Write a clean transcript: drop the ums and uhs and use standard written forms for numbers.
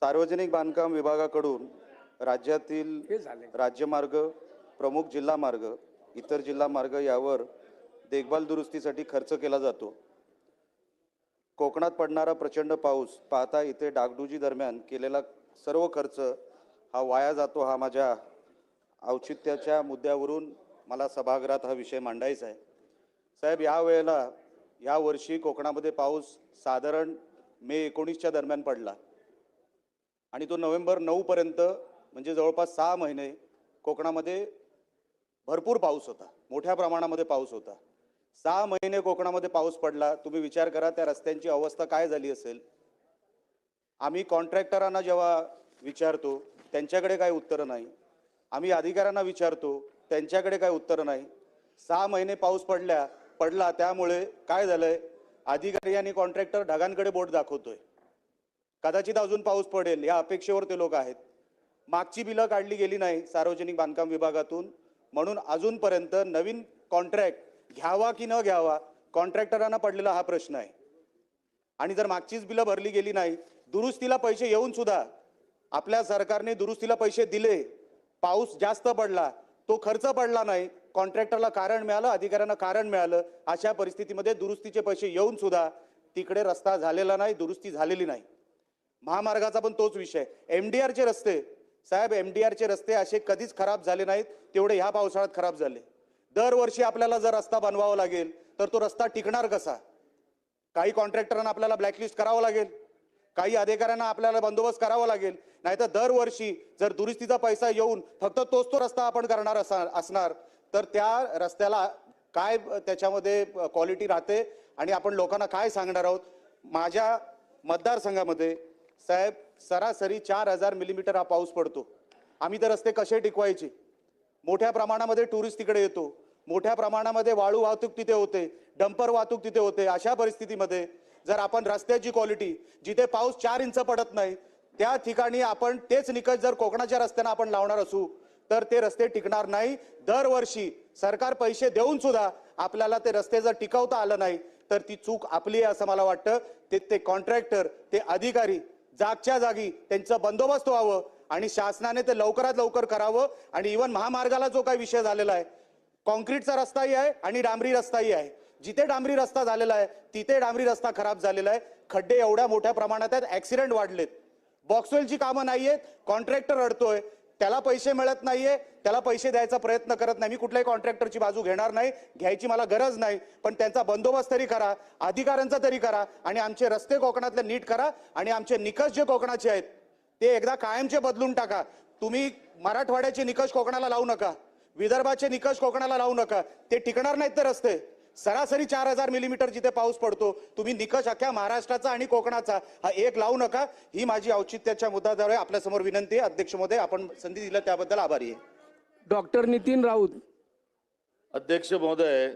सार्वजनिक बांधकाम विभागाकडून राज्यातील राज्यमार्ग, प्रमुख जिल्हा मार्ग, इतर जिल्हा मार्ग यावर देखभाल दुरुस्तीसाठी खर्च केला जातो। कोकणात पडणारा प्रचंड पाऊस पाहता इथे डागडुजी दरम्यान केलेला सर्व खर्च हा वाया जातो। हा माझ्या औचित्याच्या मुद्द्यावरून मला सभागृहात हा विषय मांडायचा आहे। साहेब, या वर्षी कोकणामध्ये पाऊस साधारण मे 19च्या दरम्यान पडला आणि तो नोव्हेंबर 9 पर्यंत म्हणजे जवळपास 6 महिने कोकणामध्ये भरपूर पाऊस होता, मोठ्या प्रमाणामध्ये पाऊस होता। 6 महिने कोकणामध्ये पाऊस पडला। तुम्ही विचार करा त्या रस्त्यांची अवस्था काय झाली असेल। आम्ही कॉन्ट्रॅक्टरांना जेव्हा विचारतो त्यांच्याकडे काही उत्तर नाही, आम्ही अधिकाऱ्यांना विचारतो त्यांच्याकडे काही उत्तर नाही। 6 महिने पाऊस पडला त्यामुळे काय झालंय, अधिकारी आणि कॉन्ट्रॅक्टर ढगांकडे बोट दाखवतोय। कदाचित अजून पाऊस पडेल या अपेक्षेवर ते लोक आहेत। मागची बिलं काढली गेली नाही सार्वजनिक बांधकाम विभागातून, म्हणून अजूनपर्यंत नवीन कॉन्ट्रॅक्ट घ्यावा की न घ्यावा कॉन्ट्रॅक्टरांना पडलेला हा प्रश्न आहे। आणि जर मागचीच बिलं भरली गेली नाही, दुरुस्तीला पैसे येऊन सुद्धा आपल्या सरकारने दुरुस्तीला पैसे दिले, पाऊस जास्त पडला, तो खर्च पडला नाही, कॉन्ट्रॅक्टरला कारण मिळालं, अधिकाऱ्यांना कारण मिळालं, अशा परिस्थितीमध्ये दुरुस्तीचे पैसे येऊन सुद्धा तिकडे रस्ता झालेला नाही, दुरुस्ती झालेली नाही। महामार्गाचा पण तोच विषय। एमडीआरचे रस्ते साहेब, एमडीआरचे रस्ते असे कधीच खराब झाले नाहीत तेवढे ह्या पावसाळ्यात खराब झाले। दरवर्षी आपल्याला जर रस्ता बनवावा लागेल तर तो रस्ता टिकणार कसा? काही कॉन्ट्रॅक्टरांना आपल्याला ब्लॅकलिस्ट करावं लागेल, काही अधिकाऱ्यांना आपल्याला बंदोबस्त करावा लागेल, नाहीतर दरवर्षी जर दुरुस्तीचा पैसा येऊन फक्त तोच तो रस्ता आपण करणार असणार तर त्या रस्त्याला काय त्याच्यामध्ये क्वालिटी राहते आणि आपण लोकांना काय सांगणार आहोत? माझ्या मतदारसंघामध्ये साहेब सरासरी 4000 मिलीमीटर हा पाऊस पडतो। आम्ही तर रस्ते कसे टिकवायचे? मोठ्या प्रमाणामध्ये टुरिस्ट तिकडे येतो, मोठ्या प्रमाणामध्ये वाळू वाहतूक तिथे होते, डंपर वाहतूक तिथे होते। अशा परिस्थितीमध्ये जर आपण रस्त्याची क्वालिटी, जिथे पाऊस 4 इंच पडत नाही त्या ठिकाणी आपण तेच निकष जर कोकणाच्या रस्त्यांना आपण लावणार असू तर ते रस्ते टिकणार नाही। दरवर्षी सरकार पैसे देऊन सुद्धा आपल्याला ते रस्ते जर टिकवता आलं नाही तर ती चूक आपली आहे असं मला वाटतं। ते कॉन्ट्रॅक्टर, ते अधिकारी जागच्या जागी त्यांचा बंदोबस्त व्हावं आणि शासनाने ते लवकरात लवकर करावं। आणि इव्हन महामार्गाला जो काही विषय झालेला आहे, कॉन्क्रीटचा रस्ताही आहे आणि डांबरी रस्ताही आहे। जिथे डांबरी रस्ता झालेला आहे तिथे डांबरी रस्ता खराब झालेला आहे, खड्डे एवढ्या मोठ्या प्रमाणात आहेत, ऍक्सिडेंट वाढलेत, बॉक्सवेलची कामं नाहीयेत, कॉन्ट्रॅक्टर अडतोय, त्याला पैसे मिळत नाहीये, त्याला पैसे द्यायचा प्रयत्न करत नाही। मी कुठल्याही कॉन्ट्रॅक्टरची बाजू घेणार नाही, घ्यायची मला गरज नाही, पण त्यांचा बंदोबस्त तरी करा, अधिकाऱ्यांचा तरी करा आणि आमचे रस्ते कोकणातले नीट करा आणि आमचे निकष जे कोकणाचे आहेत ते एकदा कायमचे बदलून टाका। तुम्ही मराठवाड्याचे निकष कोकणाला लावू नका, विदर्भाचे निकष कोकणाला लावू नका, ते टिकणार नाहीत ते रस्ते। सरासरी 4000 मिलीमीटर जिथे पाऊस पडतो, तुम्ही निकष अख्ख्या महाराष्ट्राचा आणि कोकणाचा हा एक लावू नका। ही माझी औचित्याच्या मुद्द्याद्वारे आपल्या समोर विनंती आहे। अध्यक्ष महोदय, आपण संधी दिली त्याबद्दल आभारी आहे। डॉक्टर नितीन राऊत। अध्यक्ष महोदय,